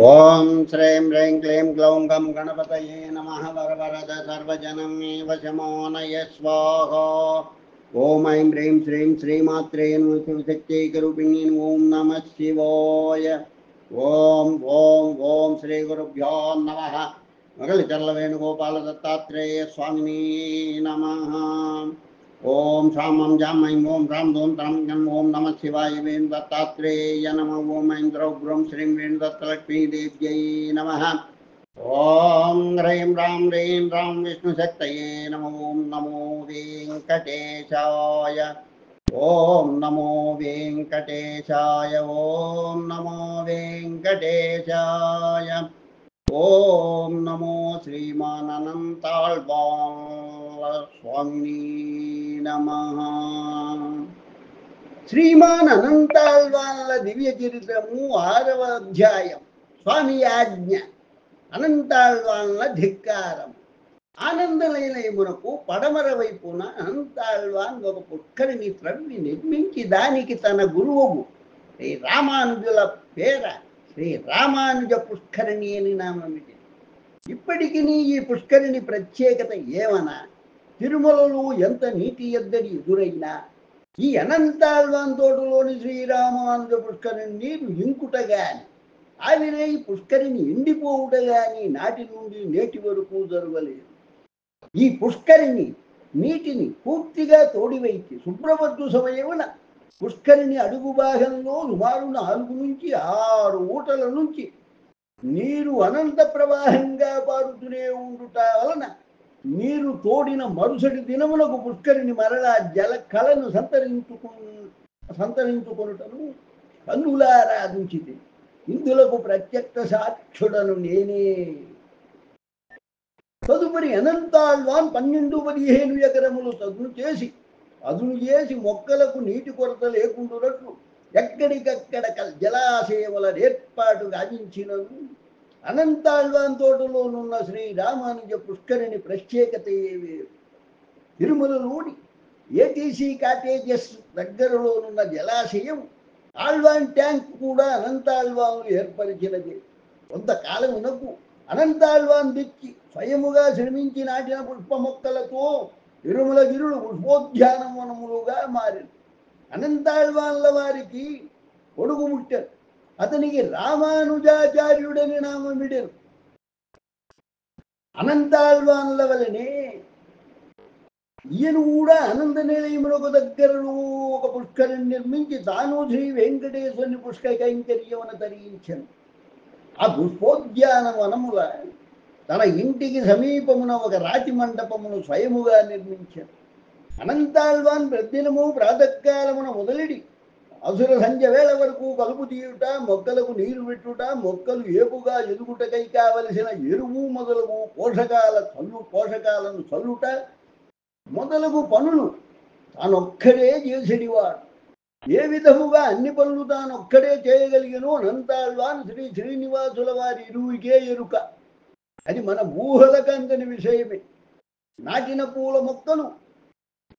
ఓం శ్రీం హ్రీం క్లీం గ్లౌం గం గణపతయే నమః వరవరద సర్వజనం మే వశమానయ స్వాహా. ఓం ఐం హ్రీం శ్రీం శ్రీమాత్రే నమః శివశక్తైకరూపిణ్యై ఓం నమః శివాయ. ఓం ఓం ఓం శ్రీ గురుభ్యో నమః. మొగలిచర్ల వేణుగోపాల దత్తాత్రేయ స్వామినే నమః. ఓం శామం జాం ఐం ఓం రాం దోం త్రం గం ఓం నమ శివాయ వేణు దత్తాత్రేయ నమ. ఓం ఐం ద్రౌగ్రం శ్రీం వేణు దత్తలక్ష్మీదేవ్యై నమ. ఓం హ్రీం రాం హ్రీం రాం విష్ణుశక్తయే నమ. ఓం నమో వెంకటేశాయ. ఓం నమో వెంకటేశాయ. ఓం నమో వెంకటేశాయ. ఓం నమో శ్రీమానంతాళ్వాళ్ళ స్వామిని నమః. శ్రీమాన్ అనంతాళ్వాళ్ళ దివ్య చరిత్రము 6వ అధ్యాయం. స్వామి ఆజ్ఞ, అనంతాళ్వాళ్ళ ధిక్కారం. ఆనందనిలయమునకు పడమర వైపున అనంతాళ్వాన్ ఒక పుష్కరిని త్రవ్వి నిర్మించి దానికి తన గురువు శ్రీ రామానుజుల పేర శ్రీ రామానుజ పుష్కరిణి అని నామమిటి. ఇప్పటికి ఈ పుష్కరిణి ప్రత్యేకత ఏమనా, తిరుమలలో ఎంత నీటి ఎద్దడి ఎదురైనా ఈ అనంతాళ్వాన్ తోటలోని శ్రీరామానుజ పుష్కరిణి నీరు ఇంకుట గాని ఆవిరై పుష్కరిణి ఎండిపోవుట గాని నాటి నుండి నేటి వరకు జరగలేదు. ఈ పుష్కరిణి నీటిని పూర్తిగా తోడివైకి శుభ్రవద్దు సమయమున పుష్కరిణి అడుగు భాగంలో సుమారు 4 నుంచి 6 ఊటల నుంచి నీరు అనంత ప్రవాహంగా పారుతూనే ఉండుట వలన నీరు తోడిన మరుసటి దినములకు పుష్కరిణి మరలా జల కళను సంతరించుకొనుటను కన్నులారాధించింది. ఇందులకు ప్రత్యక్ష సాక్షుడను నేనే. తదుపరి అనంతాళ్వాన్ 12-15 ఎకరములు అదును చేసి మొక్కలకు నీటి కొరత లేకుండానట్లు ఎక్కడికక్కడ జలాశయముల ఏర్పాటు గావించినను. అనంతాళ్వాన్ తోటలోనున్న శ్రీ రామానుజ పుష్కరిణి ప్రత్యేకత వేరు. తిరుమలలోని ఏటీసీ కాటేజెస్ దగ్గరలోనున్న జలాశయం ఆళ్వాన్ ట్యాంక్ కూడా అనంతాళ్వాన్లు ఏర్పరిచినది. కొంతకాలమునకు అనంతాళ్వాన్ తెచ్చి స్వయముగా శ్రమించి నాటిన పుష్ప మొక్కలతో తిరుమల గిరులు పుష్పోద్యానవనములుగా మారింది. అనంతాళ్వాన్ల వారికి కొడుకు ముట్టారు. అతనికి రామానుజాచార్యుడని నామమిడెను. అనంతాళ్వాన్ల వలనే ఈయన కూడా అనంత నిలయమునకు దగ్గరలో ఒక పుష్కరిని నిర్మించి తాను శ్రీ వెంకటేశ్వరుని పుష్కర కైంకర్యమున తరించాను. ఆ పుష్పోద్యానవనముల తన ఇంటికి సమీపమున ఒక రాతి మండపమును స్వయముగా నిర్మించాను. అనంతాళ్వాన్ ప్రతిదినము ప్రాతకాలమున మొదలెడి అసుర సంధ్య వేళ వరకు కలుపు తీయుట, మొక్కలకు నీరు పెట్టుట, మొక్కలు ఏపుగా ఎదుగుటకై కావలసిన ఎరువు మొదలగు పోషకాలను చల్లుట మొదలగు పనులు తానొక్కడే చేసేవాడు. ఏ విధముగా అన్ని పనులు తానొక్కడే చేయగలిగినో అనంతాళ్వాన్ శ్రీ శ్రీనివాసుల వారి ఇరువుకే ఎరుక. అది మన ఊహలకందని విషయమే. నాటిన పూల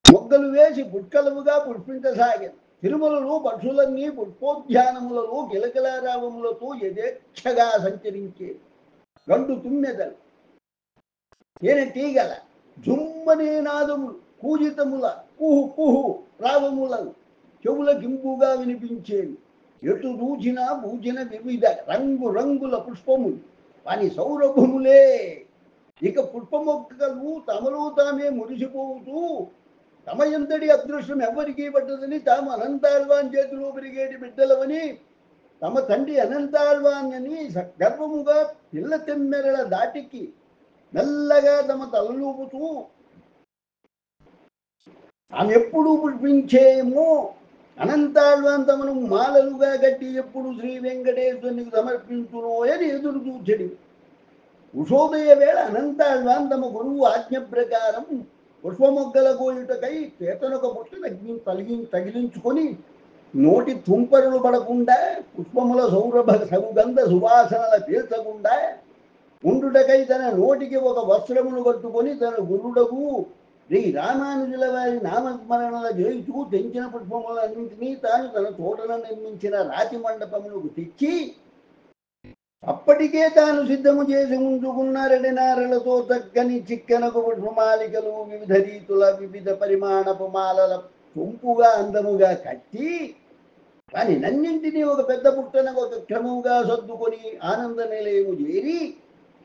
మొగ్గలు వేసి పుష్కలముగా పుష్పించసాగాను. తిరుమలలో పక్షులన్నీ పుష్పోద్యానములలో కిలకిలారావములతో యథేచ్ఛగా సంచరించే గండు తుమ్మెదలు, తేనెటీగల జుమ్మనే నాదములు, కూజితముల కుహు కుహు రావములను చెవుల గింపుగా వినిపించేవి. ఎటు చూచినా పూచిన వివిధ రంగుల పుష్పములు వాని సౌరభములే. ఇక పుష్ప మొక్కలు తమలో తామే మురిసిపోతూ తమ ఎంతటి అదృష్టం ఎవరికీ పట్టదని తాము అనంతాళ్వాన్ చేతిలో పెరిగేటి బిడ్డలవని తమ తండ్రి అనంతాళ్వాన్ అని గర్వముగా పిల్ల తెమ్మెరల దాటికి మెల్లగా తమ తలలూపుతూ ఆమె ఎప్పుడు పుష్పించేమో అనంతాళ్వాన్ తమను మాలలుగా కట్టి ఎప్పుడు శ్రీ వెంకటేశ్వరునికి సమర్పించునో అని ఎదురు చూచెడి. ఉషోదయ వేళ అనంతాళ్వాన్ తమ గురువు ఆజ్ఞ ప్రకారం పుష్పమొగ్గల కోయుటకై చేతనొక బుట్ట తగిలించుకొని నోటి తుంపరులు పడకుండా పుష్పముల సుగంధ సువాసనల పీల్చకుండా ఉండుటకై తన నోటికి ఒక వస్త్రమును కట్టుకొని తన గురుడకు శ్రీ రామానుజుల వారి నామస్మరణల చేయుచూ తెంచిన పుష్పములన్నింటినీ తాను తన తోటను నిర్మించిన రాతి మండపములకు తెచ్చి అప్పటికే తాను సిద్ధము చేసి ఉంచుకున్నారని నారలతో తగ్గని చిక్కనకు పుష్పమాలికలు వివిధ రీతుల వివిధ పరిమాణపు మాలల సొంపుగా అందముగా కట్టి కానీ నన్నింటినీ ఒక పెద్ద పుట్టన ఒక క్రమముగా సర్దుకొని ఆనంద నిలయము చేరి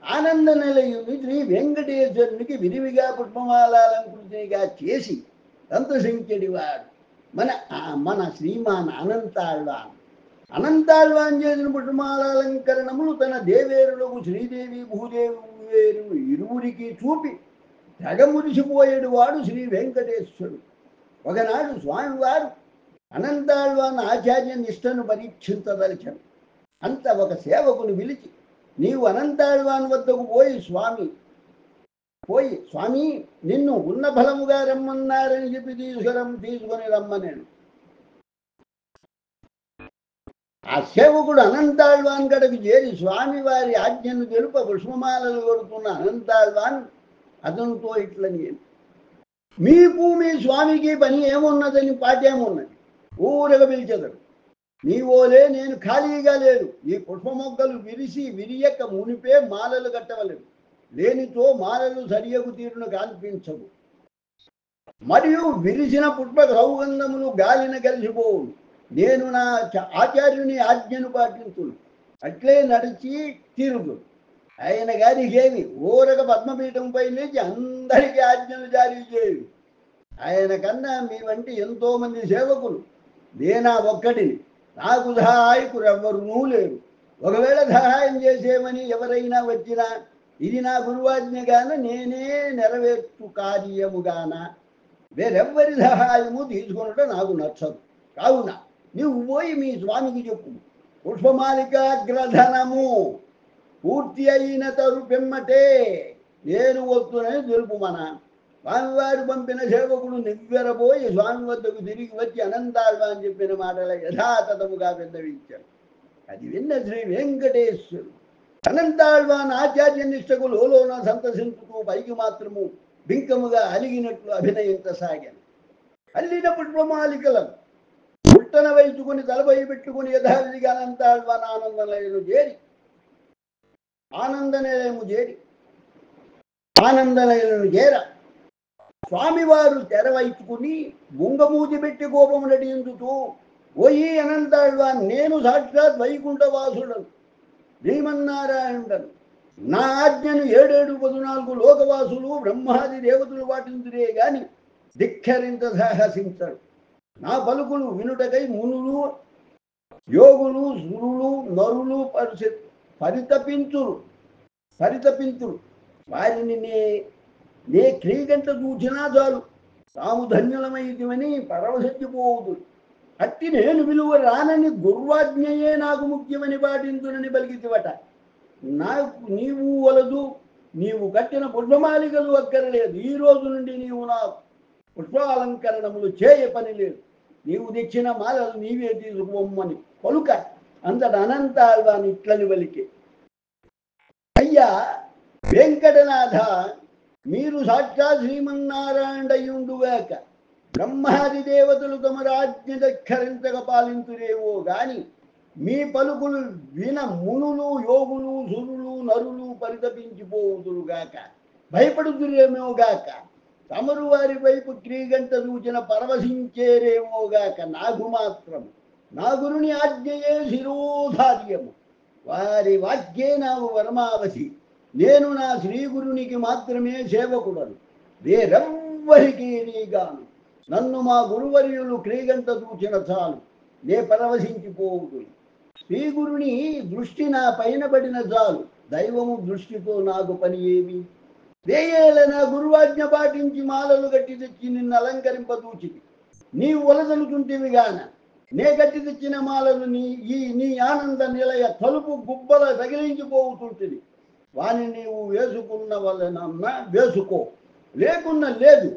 ఆనంద నిలయుని శ్రీ వెంకటేశ్వరునికి విరివిగా పుష్పమాలాలంకృతిగా చేసి సంతసించడివాడు మన మన శ్రీమాన్ అనంతాళ్వాన్. అనంతాళ్వాన్ చేసిన పుష్పమాలాలంకరణములు తన దేవేరులకు శ్రీదేవి భూదేవి ఇరువురికి చూపి తెగమురిసిపోయేడు వాడు శ్రీ వెంకటేశ్వరుడు. ఒకనాడు స్వామివారు అనంతాళ్వాన్ ఆచార్య నిష్టను పరీక్షించదలిచాను. అంత ఒక సేవకుని పిలిచి నీవు అనంతాళ్వాన్ వద్దకు పోయి స్వామి నిన్ను ఉన్న ఫలముగా రమ్మన్నారని చెప్పి తీసుకొని రమ్మనేను. ఆ సేవకుడు అనంతాళ్వాన్ గడకు చేరి స్వామివారి ఆజ్ఞను తెలుప పుష్పమాలలు కొడుతున్న అనంతాళ్వాన్ అతనితో ఇట్లని మీకు మీ స్వామికి పని ఏమున్నదని పాఠ్యమున్నది ఊరగ పిలిచెదరు. నీవోలే నేను ఖాళీగా లేడు. ఈ పుష్ప మొగ్గలు విరియక మునిపే మాలలు కట్టవలేదు. లేనితో మాలలు సరియకు తీరును కనిపించవు. మరియు విరిసిన పుష్ప సౌగంధములు గాలిన కలిసిపోవు. నేను నా ఆచార్యుని ఆజ్ఞను పాటించును. అట్లే నడిచి తిరుగు. ఆయన గారికేమి ఊరగ పద్మపీఠంపై లేచి అందరికీ ఆజ్ఞలు జారీ చేయు. ఆయన కన్నా మీ వంటి ఎంతో మంది సేవకులు నేనా ఒక్కటిని. నాకు సహాయకులు ఎవ్వరూ లేరు. ఒకవేళ సహాయం చేసేమని ఎవరైనా వచ్చినా ఇది నా గురువాజ్ఞగాన నేనే నెరవేర్చు కార్యముగాన వేరెవ్వరి సహాయము తీసుకున్నట్టు నాకు నచ్చదు. కావున నీవు పోయి మీ స్వామికి చెప్పు పుష్పమాలికాగ్రధనము పూర్తి అయిన తరు పిమ్మటే నేను వస్తునని తెలుపుమన. స్వామివారు పంపిన సేవకుడు నివ్వెరపోయి స్వామి వద్దకు తిరిగి వచ్చి అనంతాళ్వాన్ చెప్పిన మాటల యథాతథముగా పెద్దవించాడు. అది విన్న శ్రీ వెంకటేశ్వరుడు అనంతాళ్వాన్ ఆచార్య నిష్టకు లోన సంతసించుతూ పైకి మాత్రము బింకముగా అలిగినట్లు అభినయించసాగాను. అల్లిన పుష్పమాలికలను పుట్టన వైచుకుని తలపై పెట్టుకుని యథావిధిగా అనంతాళ్వాన్ ఆనందనయము చేర స్వామివారు తెరవైచుకుని ముంగమూతి పెట్టి కోపము నటించుతూ ఓయి అనంతాళ్వాన్ నేను సాక్షాత్ వైకుంఠవాసుడను శ్రీమన్నారాయణుడను. నా ఆజ్ఞను 714 లోకవాసులు బ్రహ్మాది దేవతలు పాటించురే గాని ధిక్కరించ సాహసించడు. నా పలుకులు వినుటకై మునులు యోగులు సురులు నరులు పరితపించురు. వారిని నే క్రీగంట చూచినా చాలు తాము ధన్యులమైతివని పరవశించిపోవుదు. అట్టి నేను విలువ రానని గుర్వాజ్ఞయే నాకు ముఖ్యమని పాటించునని పలికితివట. నీవు వలదు, నీవు కట్టిన పుష్పమాలికలు అక్కరలేదు. ఈ రోజు నుండి నీవు నా పుష్పాలంకరణములు చేయ పని లేదు. నీవు తెచ్చిన మాలలు నీవే తీసుకుపోమ్మని పలుక అంతట అనంతాళ్వాన్ ఇట్లని పలికే అయ్యా వెంకటనాథ మీరు సాక్షాత్ శ్రీమన్నారాయణుడయుండుగాక. బ్రహ్మాది దేవతలు తమ రాజ్ఞ ధిక్కరించక పాలింతురేవో గాని మీ పలుకులు విన మునులు యోగులు సురులు నరులు పరితపించిపోవుదురుగాక భయపడుతురేమోగాక. తమరు వారి వైపు క్రీగంట సూచన పరవశించేరేమోగాక. నాకు మాత్రం నా గురుని ఆజ్ఞయే శిరోధార్యము. వారి వాక్యే నాకు వరమావధి. నేను నా శ్రీగురునికి మాత్రమే సేవకుడను, వేరెవ్వరికి నీగాను. నన్ను మా గురువర్యులు క్రీగంట సూచన చాలు, నే పరవశించిపోవుదు. శ్రీగురుని దృష్టి నా పైన పడిన చాలు, దైవము దృష్టితో నాకు పని ఏమి? వేయేళ్ళ నా గురువాజ్ఞ పాటించి మాలలు గట్టి తెచ్చి నిన్ను అలంకరింపదూచితి. నీవు వలదలుచుంటివి గాన నే గట్టి తెచ్చిన మాలలు నీ ఆనంద నిలయ తలుపు గుబ్బల తగిలించిపోవుతుంటుంది. వాని నీవు వేసుకున్న వలనన్నా వేసుకో, లేకున్నా లేదు.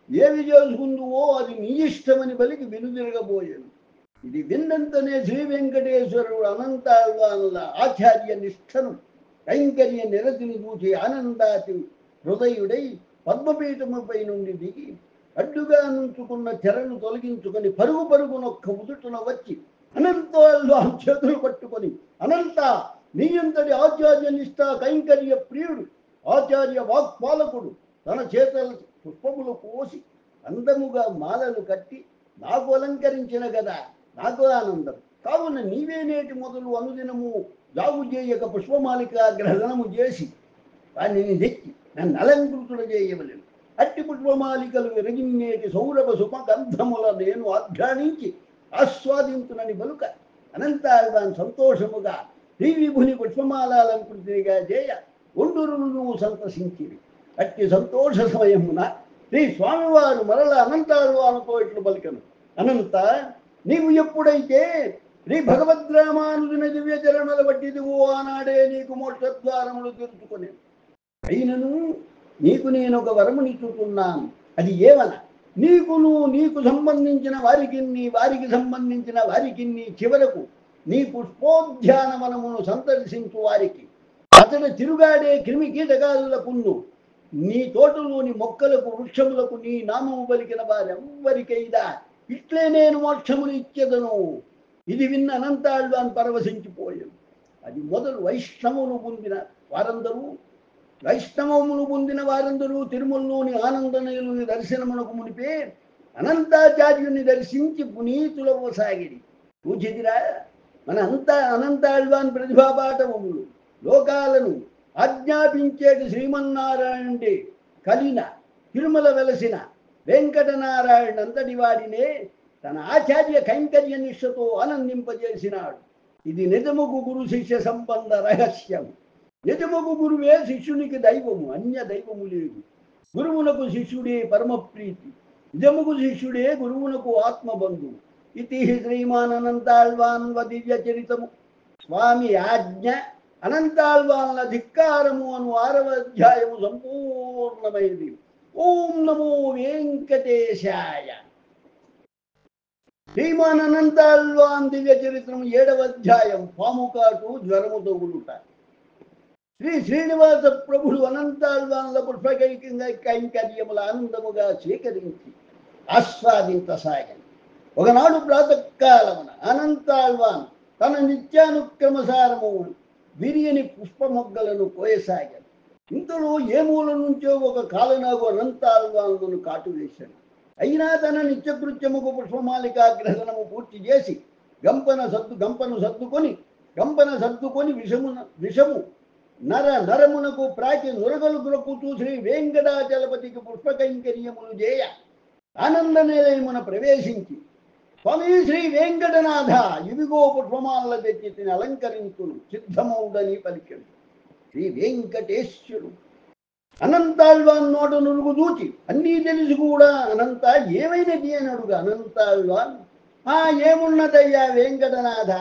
ఏవి చేసుకుందువో అది నీ ఇష్టమని పలికి వినుదిరగబోయాను. ఇది విన్నంతనే శ్రీ వెంకటేశ్వరుడు అనంతాళ్వాన్ల ఆచార్య నిష్టను కైంకర్య నిరతిని చూచి ఆనందాతి హృదయుడై పద్మపీఠముపై నుండి దిగి అడ్డుగా నుంచుకున్న తెరను తొలగించుకొని పరుగునొక్క ఉదుటున వచ్చి అనంతాళ్వాన్ చేతులు పట్టుకొని అనంత నీ అంతటి ఆచార్య నిష్ఠా కైంకర్య ప్రియుడు ఆచార్య వాక్పాలకుడు తన చేతల పుష్పములు కోసి అందముగా మాలలు కట్టి నాకు అలంకరించిన కదా నాకు ఆనందం. కావున నీవే నేటి మొదలు అనుదినము జాగు చేయక పుష్పమాలిక గ్రహణము చేసి వాణిని తెచ్చి నన్ను అలంకృతుడు చేయవలను. అట్టి పుష్పమాలికలు విరగిన్నేటి సౌరభ సుమగంధముల నేను ఆఘ్రానించి ఆస్వాదించునని బలుక అనంతాళ్వాన్ సంతోషముగా శ్రీ విభుని పుష్పమాలాలంకృతిగా చేయ ఒండురును సంతసించిరి. అట్టి సంతోష సమయమున శ్రీ స్వామివారు మరల అనంతాళ్వానుతో ఇట్లు పలికను. అనంత, నీవు ఎప్పుడైతే శ్రీ భగవద్రామానుజుని దివ్య చరణల బట్టిదివో ఆనాడే నీకు మోక్షద్వారములు తెరుచుకునే. అయినను నీకు నేను ఒక వరమునిచ్చుతున్నాను. అది ఏమన, నీకు సంబంధించిన వారికి సంబంధించిన వారికి చివరకు నీ పుష్పోద్యాన వనమును సందర్శించు వారికి అతడ తిరుగాడే క్రిమి కీటకాదులకును నీ తోటలోని మొక్కలకు వృక్షములకు నీ నామము పలికిన వారెవ్వరికైదా ఇట్లే నేను మోక్షమును ఇచ్చేదను. ఇది విన్న అనంతాళ్వాన్ పరవశించిపోయాడు. అది మొదలు వైష్ణవమును పొందిన వారందరూ తిరుమలలోని ఆనందనయుని దర్శనమునకు మునిపే అనంతాచార్యుని దర్శించి పునీతులవ్వసాగిరి. చూచిదిరా, మన అనంతాళ్వాన్ ప్రతిభాపాఠములు లోకాలను ఆజ్ఞాపించేటి శ్రీమన్నారాయణుడే కలిన తిరుమల వెలసిన వెంకటనారాయణ అంతటి వాడినే తన ఆచార్య కైంకర్య నిష్ఠతో ఆనందింపజేసినాడు. ఇది నిజముకు గురు శిష్య సంబంధ రహస్యం. నిజముకు గురువే శిష్యునికి దైవము, అన్య దైవము లేదు. గురువునకు శిష్యుడే పరమప్రీతి, నిజముకు శిష్యుడే గురువునకు ఆత్మబంధు. ఇది శ్రీమాన్ అనంతాళ్వాన్వ దివ్య చరితము. స్వామి ఆజ్ఞ అనంతాళ్వాన్ల ధిక్కారము అను 6వ అధ్యాయము సంపూర్ణమైనది. ఓం నమో వెంకటేశాయ. శ్రీమాన్ అనంతాళ్వాన్ దివ్య చరిత్రము 7వ అధ్యాయం పాముకాటు జ్వరము తగులుట. శ్రీనివాస ప్రభుడు అనంతాళ్వాన్ల పుష్పకైంకర్యముల ఆనందముగా స్వీకరించి ఆస్వాదించసాగని. ఒకనాడు ప్రాతకాలమున అనంతాళ్వాన్ తన నిత్యానుక్రమసారము విరియని పుష్పమొగ్గలను కోయసాగాడు. ఇంతలో ఏ మూల నుంచో ఒక కాలనాగు అనంతాళ్వాన్లను కాటు వేశాడు. అయినా తన నిత్యకృత్యముకు పుష్పమాలికాగ్రహణము పూర్తి చేసి గంపను సర్దుకొని విషము నరమునకు ప్రాకి నురగలు గ్రొక్కుతూ శ్రీ వెంకటాచలపతికి పుష్పకైంకర్యములు చేయ ఆనంద నిలయమున ప్రవేశించి, స్వామి శ్రీ వెంకటనాథ, ఇవిగో పుష్పమాల తెచ్చి తిని అలంకరించును సిద్ధమౌడని పలికెడు. శ్రీ వెంకటేశ్వరుడు అనంతాళ్వాన్ నోట నురుగు దూచి అన్నీ తెలిసి కూడా అనంత ఏమైనది అని అడుగు. అనంతాళ్వాన్, ఏమున్నదయ్యా వెంకటనాథ,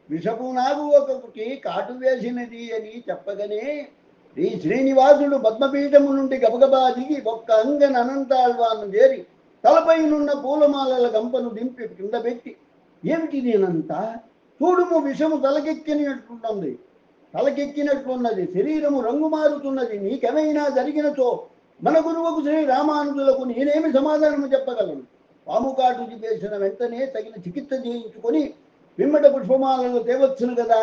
విషపు నాగు ఒకటి కాటు వేసినది అని చెప్పగానే శ్రీనివాసుడు పద్మపీఠము నుండి గబగబా దిగి ఒక్క అంగన అనంతాళ్వాన్ను చేరి తలపైనున్న పూలమాలల గంపను దింపి కింద పెట్టి, ఏమిటిది అనంత, చూడుము విషము తలకెక్కినట్లున్నది, శరీరము రంగు మారుతున్నది, నీకేమైనా జరిగినచో మన గురువుకు శ్రీ రామానుజులకు నేనేమి సమాధానము చెప్పగలను. పాముకాటు చేసిన వెంటనే తగిన చికిత్స చేయించుకొని పిమ్మట పుష్పమాలను తేవచ్చును కదా.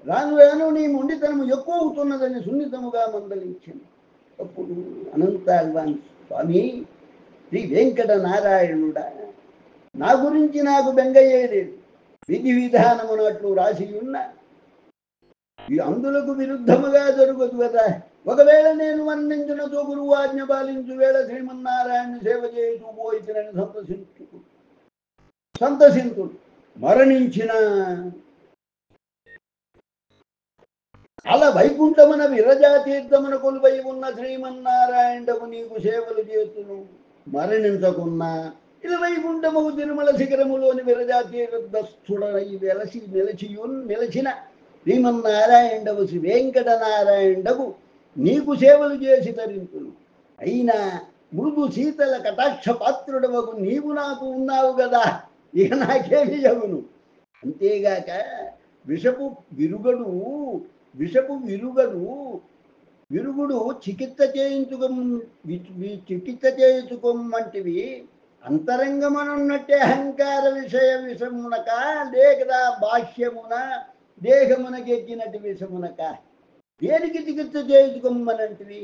రాను నీ మొండితనము ఎక్కువ అవుతున్నదని సున్నితముగా మందలించింది. అప్పుడు అనంతాళ్వాన్, స్వామి శ్రీ వెంకటనారాయణుడా, నా గురించి నాకు బెంగయ్యేలేదు. విధి విధానమునట్లు రాసి ఉన్న అందులకు విరుద్ధముగా జరుగుదు కదా. ఒకవేళ నేను వర్ణించినతో గురువు ఆజ్ఞ పాలించు వేళ శ్రీమన్నారాయణ సేవ చేయుతూ పోయితనని సంతసించు మరణించిన అలా వైకుంఠమున విరజాతీర్థమున కొలువై ఉన్న శ్రీమన్నారాయణకు నీకు సేవలు చేతును. మరణించకున్నా ఇలా వైకుంఠము తిరుమల శిఖరములోని విరజాతీర్థస్థుడై నిలచిన శ్రీమన్నారాయణకు శ్రీ వెంకటనారాయణకు నీకు సేవలు చేసి తరించును. అయినా మృదు శీతల కటాక్ష పాత్రుడవకు నీవు నాకు ఉన్నావు కదా, ఇక నాకేమి యగును. అంతేగాక విషపు విరుగుడు చికిత్స చేయించుకోమంటివి అంతరంగమనున్నట్టే అహంకార విషమునక లేకదా బాహ్యమున దేహమునకెక్కినటి విషమునక దేనికి చికిత్స చేయించుకోమనంటివి,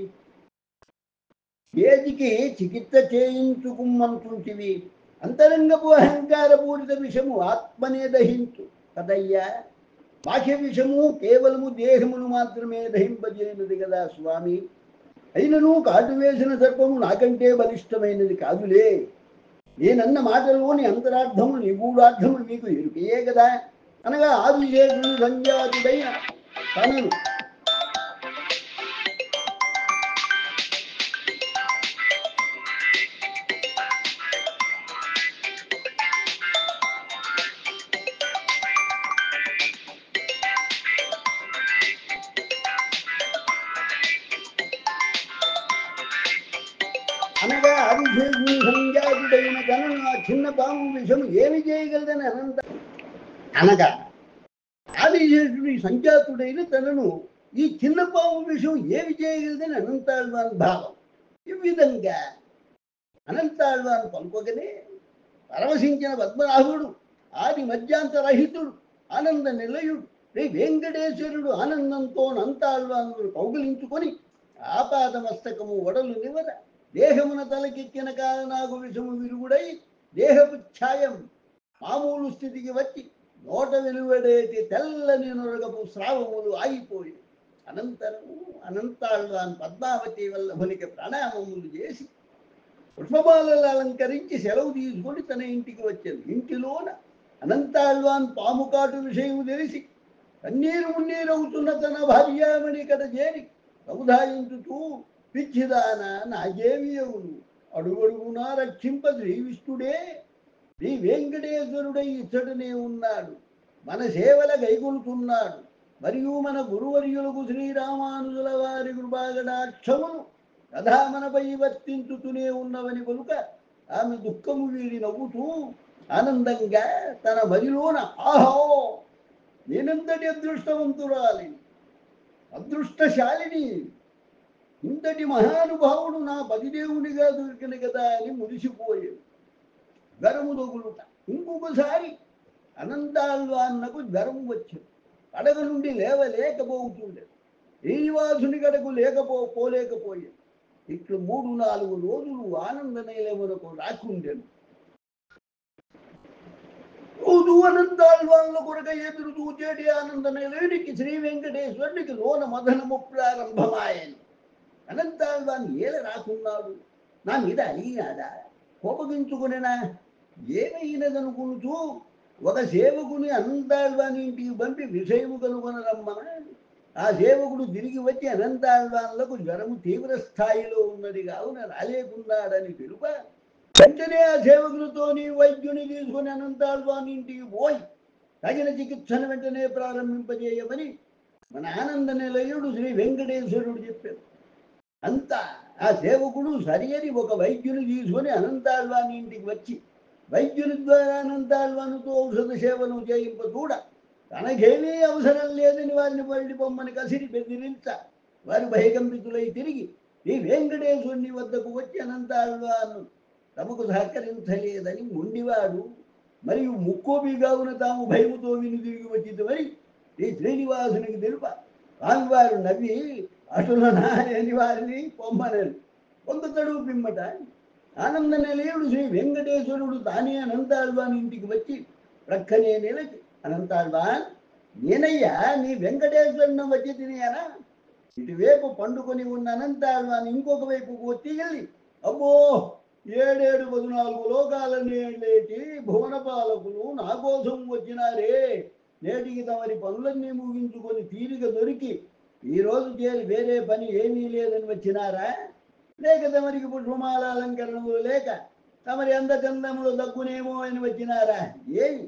ఏదికి చికిత్స చేయించుకుమ్మంటుంటివి. అంతరంగపు అహంకారపూరిత విషము ఆత్మనే దహించు కదయ్యా. బాహ్య విషము కేవలము దేహమును మాత్రమే దహింపజేయనది కదా స్వామి. అయినను కాటు వేసిన సర్పము నాకంటే బలిష్టమైనది కాదులే. నేనన్న మాటలోని అంతరార్థము నిగూఢార్థములు మీకు ఎరుకయే కదా. అనగా ఆదిశేషుని సంజాతుడైన తనను అనగా ఆదిశేషుని సంజాతుడైన తనను ఆ చిన్న పాము విషము ఏమి చేయగలదని అనంత అనగా ఆదిశేషుని సంజాతుడైన తనను ఈ చిన్న పాము విషయం ఏమి చేయగలదని అనంతాళ్వాన్ భావం. ఈ విధంగా అనంతాళ్వాన్ పలుకోగనే పరవశించిన పద్మనాభుడు ఆది మధ్యాంతరహితుడు ఆనంద నిలయుడు శ్రీ వెంకటేశ్వరుడు ఆనందంతో నంతాళ్వాను కౌగిలించుకొని ఆపాదమస్తకము వడలు నివర దేహమున తలకెక్కిన కారణాగు విషము విరుగుడై దేహపు ఛాయం మామూలు స్థితికి వచ్చి నోట వెలువడేటి తెల్లని నొరగపు స్రావములు ఆగిపోయి అనంతరము అనంతాళ్వాన్ పద్మావతి వల్లభునికి ప్రణామములు చేసి పుష్పమాలలు అలంకరించి సెలవు తీసుకొని తన ఇంటికి వచ్చాను. ఇంటిలోన అనంతాళ్వాన్ పాముకాటు విషయం తెలిసి కన్నీరు మున్నీరవుతున్న తన భార్యామణి కథ చేరి సముదాయించుతూ, పిచ్చిదాన నాకేమి అవును, అడుగడుగునా రక్షింప శ్రీ విష్ణుడే శ్రీ వెంకటేశ్వరుడై ఇచ్చటనే ఉన్నాడు, మన సేవల గైకొలుతున్నాడు. మరియు మన గురువర్యులకు శ్రీరామానుజుల వారి కృపాగడాక్షములు కథా మనపై వర్తించుతూనే ఉన్నవని కనుక ఆమె దుఃఖము వీడి నవ్వుతూ ఆనందంగా తన మదిలోన ఆహో నేనంతటి అదృష్టవంతురాలి, అదృష్టశాలిని, ఇంతటి మహానుభావుడు నా పతిదేవునిగా దొరికిన కదా అని మురిసిపోయాడు. జ్వరము తగులుట. ఇంకొకసారి అనంతాళ్వాన్నకు జ్వరం వచ్చింది. కడగ నుండి లేవలేకపోతుండే. శ్రీనివాసుని కడకు పోలేకపోయాడు. ఇట్లు 3-4 రోజులు ఆనంద నిలయమునకు రాకుండెను. రోజు అనంతాళ్వాన్ల కొరక ఎదురు చూచేటి ఆనంద నిలయునికి శ్రీ వెంకటేశ్వరునికి లోన మదనము ప్రారంభమాయను. అనంతాళ్వాన్ ఏల రాకున్నాడు, నా మీద అలిగినాడా, కోపగించుకునేనా, ఏమైనదనుకుంటూ ఒక సేవకుని అనంతాళ్వాన్ ఇంటికి పంపి విషయము కనుగొన రమ్మన. ఆ సేవకుడు తిరిగి వచ్చి అనంతాళ్వాన్లకు జ్వరము తీవ్ర స్థాయిలో ఉన్నది కావున రాలేకున్నాడని తెలుప, వెంటనే ఆ సేవకులతో నీ వైద్యుని తీసుకుని అనంతాళ్వాన్ ఇంటికి పోయి తగిన చికిత్సను వెంటనే ప్రారంభింపజేయమని మన ఆనంద నిలయుడు శ్రీ వెంకటేశ్వరుడు చెప్పారు. అంతా ఆ సేవకుడు సరియని ఒక వైద్యుని తీసుకొని అనంతాళ్వాన్ ఇంటికి వచ్చి వైద్యుని ద్వారా అనంతాళ్వానుతో ఔషధ సేవను చేయింప చూడ తనకేమీ అవసరం లేదని వారిని మళ్ళీ బొమ్మని కసిరి బెదిరించ వారు భయకంపితులై తిరిగి ఈ వెంకటేశ్వరుని వద్దకు వచ్చి అనంతాళ్వాను తమకు సహకరించలేదని మొండివాడు మరియు ముక్కోపిగావున తాము భయముతో విని తిరిగి వచ్చింది మరి ఈ శ్రీనివాసునికి తెలుప స్వామివారు నవ్వి అటుల నాని వారిని పొమ్మనరు. పొందుతడు పిమ్మట ఆనంద నిలయుడు శ్రీ వెంకటేశ్వరుడు తానే అనంతాళ్వాన్ ఇంటికి వచ్చి ప్రక్కనే నిలచి, అనంతాళ్వాన్ నేనయ్యా నీ వెంకటేశ్వరుని వచ్చి తినేయనా. ఇటువైపు పండుకొని ఉన్న అనంతాళ్వాన్ ఇంకొక వైపుకు తీగలి, అబ్బో 7-14 లోకాలని లేటి భువన పాలకులు నా కోసం వచ్చినారే, నేటికి తమరి పనులన్నీ ముగించుకొని తీరిక దొరికి ఈరోజు చేరి వేరే పని ఏమీ లేదని వచ్చినారా, లేక తమరికి పుష్పమాల అలంకరణములు లేక తమరి అందచందములు దగ్గునేమో అని వచ్చినారా? ఏమి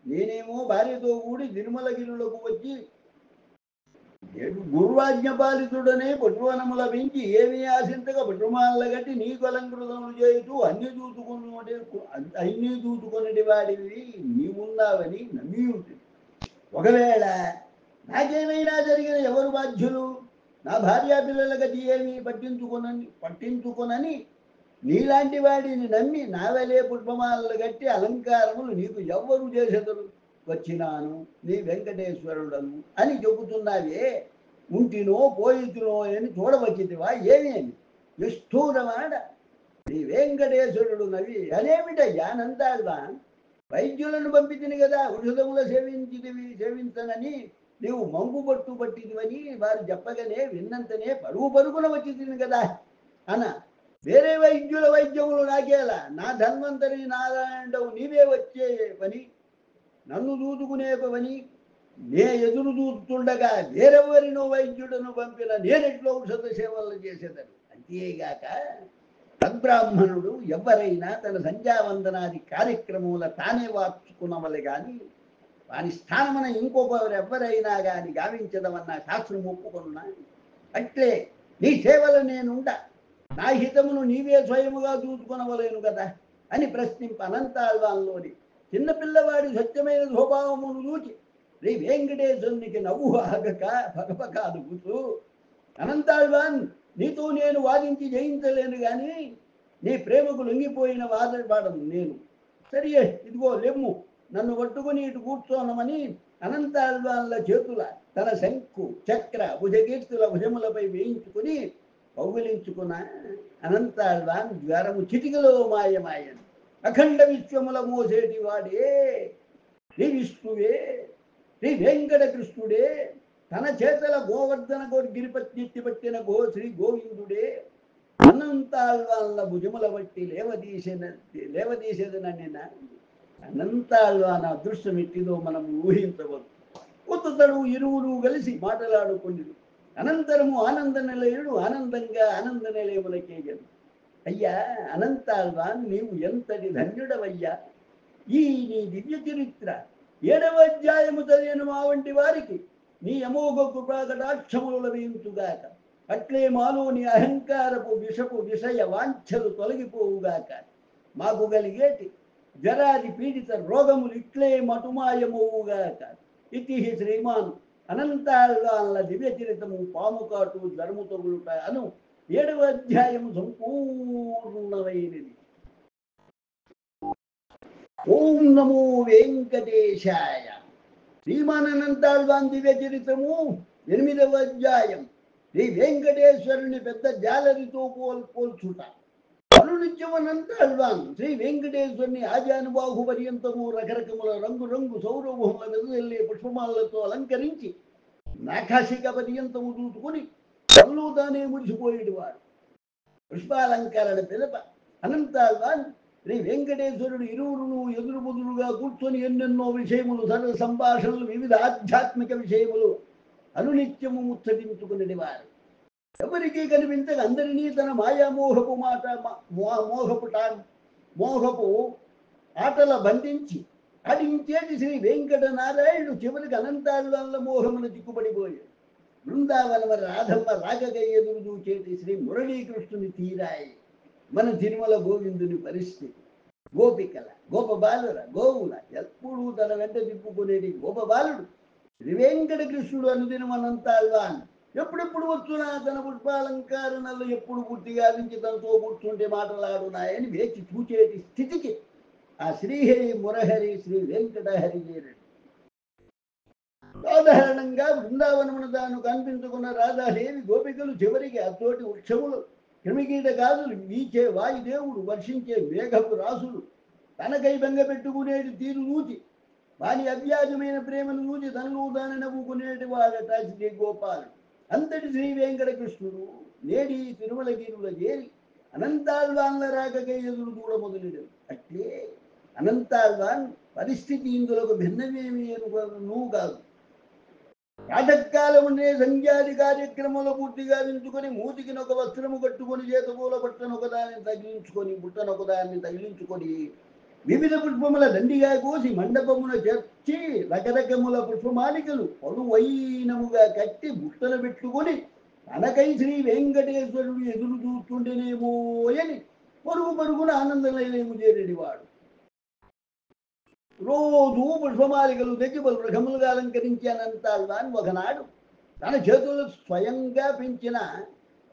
నేనేమో భార్యతో కూడి తిరుమలగిరులకు వచ్చి గురువాజ్ఞపాలితుడనే పుష్పవనముల పెంచి ఏమీ ఆశించక పుష్పమాల గట్టి నీకు అలంకృతములు చేయుతూ అన్ని చూసుకునేటి వాడివి నీవున్నావని నమ్మి ఉంటుంది. ఒకవేళ నాకేమైనా జరిగిన ఎవరు బాధ్యులు? నా భార్యా పిల్లల గతి ఏమి పట్టించుకొనని నీలాంటి వాడిని నమ్మి నావలే పుష్పమాలలు గట్టి అలంకారములు నీకు ఎవ్వరు చేసేదరు? వచ్చినాను నీ వెంకటేశ్వరుడను అని చెబుతున్నావే, ఉంటినో పోయితునో అని చూడవచ్చితివా ఏమేమి నిష్ఠూరమాడ నీ వెంకటేశ్వరుడు నవి అదేమిటయ్యా నందాల్వా, వైద్యులను పంపితిని కదా ఔషధముల సేవించనని నీవు మంగు పట్టు పట్టిదివని వారు చెప్పగానే విన్నంతనే పరుగున వచ్చింది కదా అన, వేరే వైద్యుల వైద్యములు నాకేలా, నా ధన్వంతరి నారాయణుడవు నీవే వచ్చే పని, నన్ను దూదుకునే పని నే ఎదురు చూస్తుండగా వేరెవరినో వైద్యుడను పంపిన నేనెట్లో ఔషధ సేవలు చేసేదని. అంతేగాక తద్బ్రాహ్మణుడు ఎవరైనా తన సంధ్యావందనాది కార్యక్రమముల తానే వార్చుకున్నవలే గాని వారి స్థానమున ఇంకొకరు ఎవరైనా గాని గావించదమన్న శాస్త్రం ఒప్పుకొనున్నా, అట్లే నీ సేవలు నేనుండ నా హితమును నీవే స్వయముగా చూసుకునవలేను కదా అని ప్రశ్నింప అనంతాళ్వాన్లోని చిన్నపిల్లవాడి స్వచ్ఛమైన స్వభావమును చూచి శ్రీ వెంకటేశ్వరునికి నవ్వు ఆగక పగపక అదుపుతూ, అనంతాళ్వాన్ నీతో నేను వాదించి జయించలేను గాని నీ ప్రేమకు లొంగిపోయిన వాదపాడను నేను. సరియే ఇదిగో లెమ్ము, నన్ను పట్టుకుని ఇటు కూర్చోనమని అనంతాళ్వాన్ల చేతుల తన శంకు చక్ర భుజకీర్తుల భుజములపై వేయించుకుని కౌగిలించుకున్న అనంతాళ్వాన్ జ్వరము చిటికలో మాయమాయను. అఖండ విశ్వముల మోసేటి వాడే శ్రీ విష్ణువే, శ్రీ వెంకటకృష్ణుడే, తన చేతల గోవర్ధన గిరిపత్తి పట్టిన శ్రీ గోవిందుడే అనంతాళ్వాన్ల భుజముల బట్టి లేవదీసేదనన్న అనంతాళ్వాన్ అదృష్టం ఎట్టిదో మనం ఊహించవచ్చు. కొత్తతడు ఇరువురు కలిసి మాట్లాడుకుని అనంతరము ఆనంద నిలయుడు ఆనందంగా ఆనంద నిలయములకేగను. అయ్యా అనంతాళ్వాన్, నీవు ఎంతటి ధన్యుడవయ్యా, ఈ నీ దివ్య చరిత్ర 7వ అధ్యాయము చదివిన మా వంటి వారికి నీ అమోఘ కృపాకటాక్షములు లభించుగాక. అట్లే మాలోని అహంకారపు విషయ వాంఛలు తొలగిపోవుగాక. మాకు కలిగేటి జరాది పీడిత రోగములు ఇట్లే మటుమాయమవుగాక. ఇతి శ్రీమాన్ అనంతాళ్వాన్ల దివ్య చరితము పాముకాటు జ్వరము తగులుట అను 7వ అధ్యాయము సంపూర్ణమైనది. ఓం నమో వెంకటేశాయ. శ్రీమానంతాళ్వాన్ దివ్య చరిత్రము 8వ అధ్యాయం. శ్రీ వెంకటేశ్వరుని పెద్ద జాలరితో పోల్చుట. అనునిత్యమనంతాళ్వాన్ శ్రీ వెంకటేశ్వరుని ఆజానుబాహు పర్యంతము రకరకముల రంగు సౌరభముల వెదజల్లే పుష్పమాలతో అలంకరించి నాకాశిక పర్యంతము చూసుకుని కళ్ళు తానే మురిసిపోయేటి వాడు. పుష్పాలంకరణ పిదప అనంతాళ్వాన్ శ్రీ వెంకటేశ్వరుడు ఇరువురును ఎదురు బుదురుగా కూర్చొని ఎన్నెన్నో విషయములు, సరళ సంభాషణలు, వివిధ ఆధ్యాత్మిక విషయములు అనునిత్యము ముచ్చటించుకునేటి వారు. ఎవరికీ కనిపించక అందరినీ తన మాయామోహపు మోహపు ఆటల బంధించి ఆడించేటి శ్రీ వెంకటనారాయణుడు చివరికి అనంతాళ్వాన్ల మోహమును చిక్కుపడిపోయాడు. బృందావనమ రాధమ్మ రాగగా ఎదురు చూచేటి శ్రీ మురళీకృష్ణుని తీరాయి మన తిరుమల గోవిందుని పరిస్థితి. గోపికల గోపబాలుర గోవుల ఎప్పుడూ తన వెంట తిప్పుకునేటి గోపబాలుడు శ్రీ వెంకటకృష్ణుడు అనుదినం అనంతాళ్వాన్ ఎప్పుడెప్పుడు వచ్చునా తన పుష్పాలంకరణలు ఎప్పుడు పూర్తిగా నుంచి తనతో కూర్చుంటే మాటలాడున్నాయని వేచి చూచేటి స్థితికి ఆ శ్రీహరి మురహరి శ్రీ వెంకటహరి చేరడు. సాధారణంగా బృందావనమున తాను కనిపించుకున్న రాధాదేవి గోపికలు చివరికి అతోటి వృక్షములు, క్రిమికీట గాజులు, వీచే వాయుదేవుడు, వర్షించే మేఘపు రాసులు తనకై బెంగ పెట్టుకునేటి తీరు చూచి వాని అవ్యాజమైన ప్రేమను చూచి తనలో తాను నవ్వుకునేటి వాడట శ్రీ గోపాలుడు. అంతటి శ్రీ వెంకటకృష్ణుడు నేడి తిరుమలగిరుల చేరి అనంతాళ్వాన్ల రాకకై ఎదురు చూడ మొదలెడు. అట్లే అనంతాళ్వాన్ పరిస్థితి ఇందులకు భిన్నమేమి నువ్వు కాదు. ప్రాతకాలమునే సంధ్యాది కార్యక్రమంలో పూర్తిగా వించుకొని మూతికినొక వస్త్రము కట్టుకొని చేతమూల బుట్టనొకదాన్ని తగిలించుకొని వివిధ పుష్పముల దండిగా కోసి మండపమున చేర్చి రకరకముల పుష్పమాలికలు పలువైనముగా కట్టి బుట్టలు పెట్టుకొని తనకై శ్రీ వెంకటేశ్వరుడు ఎదురు చూస్తుండేనేమో అని పరుగున ఆనందలేము చేరేడివాడు. రోజు పుష్పమాలికలు తెచ్చి పలు రకములుగా అలంకరించి అనంతాళ్వాన్ ఒకనాడు తన చేతులు స్వయంగా పెంచిన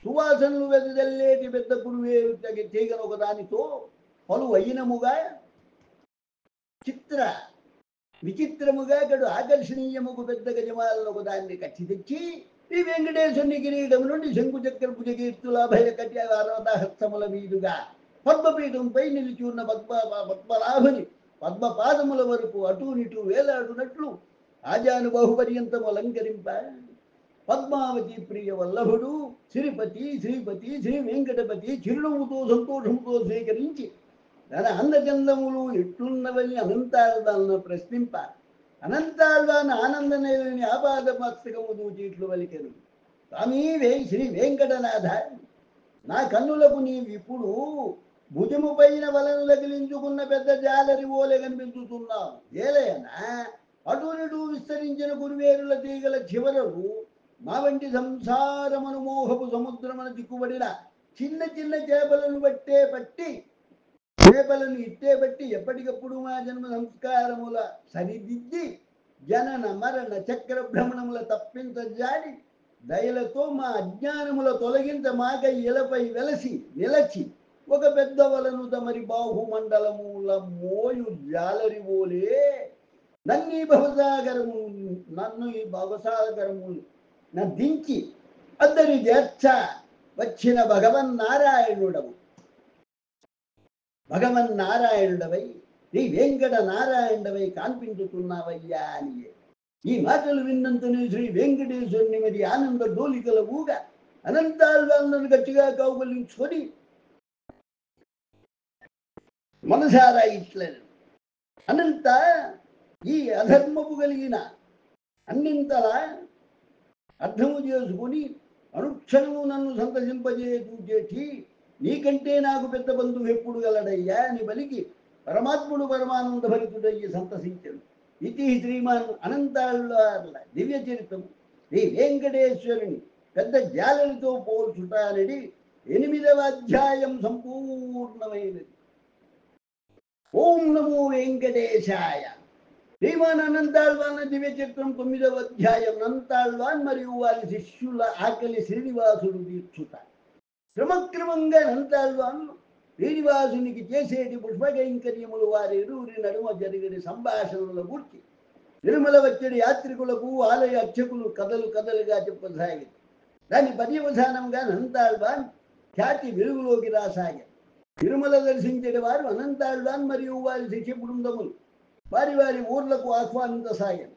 సువాసనలు వెదజల్లేటి పెద్ద పురువే తీగను ఒకదానితో పలువైనముగా చిత్ర విచిత్రముగా గడు ఆకర్షణీయముకు పెద్ద గజమాలను ఒక దాన్ని కట్టి తెచ్చి ఈ వెంకటేశ్వరుని కిరీటం నుండి శంకు చక్ర భుజకీర్తుల భయ కటి హస్తముల మీదుగా పద్మపీఠంపై నిలిచి ఉన్న పద్మనాభుని పద్మపాదముల వరకు అటూనిటూ వేలాడునట్లు ఆజానుబాహు పర్యంతము అలంకరింప పద్మావతి ప్రియ వల్లభుడు శ్రీపతి శ్రీపతి శ్రీ వెంకటపతి చిరునవ్వుతో సంతోషంతో స్వీకరించి తన అందచందములు ఎట్లున్నవని అనంతాళ్వాలను ప్రశ్నింప అనంతాళ్వాన్ ఆనందనేలని ఆపాద మస్తకము దూచీట్లు వలికెను. స్వామి శ్రీ వెంకటనాథ, నా కన్నులకు నీవిప్పుడు భుజము పైన వలను తగిలించుకున్న పెద్ద జాలరి ఓలే కనిపించుతున్నావు. ఏలయనా అటునిటూ విస్తరించిన గురువేరుల తీగల చివరలు మా వంటి సంసారమను మోహపు సముద్రమున దిక్కుబడిన చిన్న చిన్న చేపలను చేపలను ఇట్టే బట్టి ఎప్పటికప్పుడు మా జన్మ సంస్కారముల సరిదిద్ది జనన మరణ చక్ర భ్రమణముల తప్పించజాడి దయలతో మా అజ్ఞానముల తొలగించ మాక ఇలపై వెలసి నిలచి ఒక పెద్ద వలను తమరి బాహుమండలముల మోయు జాలరి ఓలే నన్ను ఈ భవసాగరము దించి అద్దరి చేర్చ వచ్చిన భగవన్నారాయణుడవై శ్రీ వెంకట నారాయణుడవై కాన్పించుతున్నావయ్యా అని ఈ మాటలు విన్నంతనే శ్రీ వెంకటేశ్వరుని మరి ఆనంద డోలికల ఊగా అనంతాళ్వాలను గట్టిగా కౌగలించుకొని మనసారా ఇట్లను అనంత ఈ అధర్మపు కలిగిన అన్నింతలా అర్థము చేసుకుని అనుక్షణము నన్ను సంతసింపజేసి నీకంటే నాకు పెద్ద బంధువు ఎప్పుడు గలడయ్యా అని బలికి పరమాత్ముడు పరమానంద భరితుడయ్యి సంతసించడు. ఇది శ్రీమాన్ అనంతాళ్వార్ల దివ్య చరిత్రము శ్రీ వెంకటేశ్వరుని పెద్ద జాలరితో పోల్చుట అనేది 8వ అధ్యాయం సంపూర్ణమైనది. ఓం నమో వెంకటేశాయ. శ్రీమాన్ అనంతాళ్వాన్ దివ్య చరిత్రం 9వ అధ్యాయం. అనంతాళ్వాన్ మరియు వారి శిష్యుల ఆకలి శ్రీనివాసుడు తీర్చుట. క్రమక్రమంగా అనంతాళ్వాన్లు శ్రీనివాసునికి చేసేటి పుష్పకైంకర్యములు వారి ఇరువురి నడుమ జరిగిన సంభాషణల గుర్చి తిరుమల వచ్చడి యాత్రికులకు ఆలయ అర్చకులు కథలుగా చెప్పసాగింది. దాని పర్యవసానంగా అనంతాళ్వాన్ ఖ్యాతి వెలుగులోకి రాసాగారు. తిరుమల దర్శించే వారు అనంతాళ్వాన్ మరియు వారి శిష్య బృందములు వారి ఊర్లకు ఆహ్వానించసాగారు.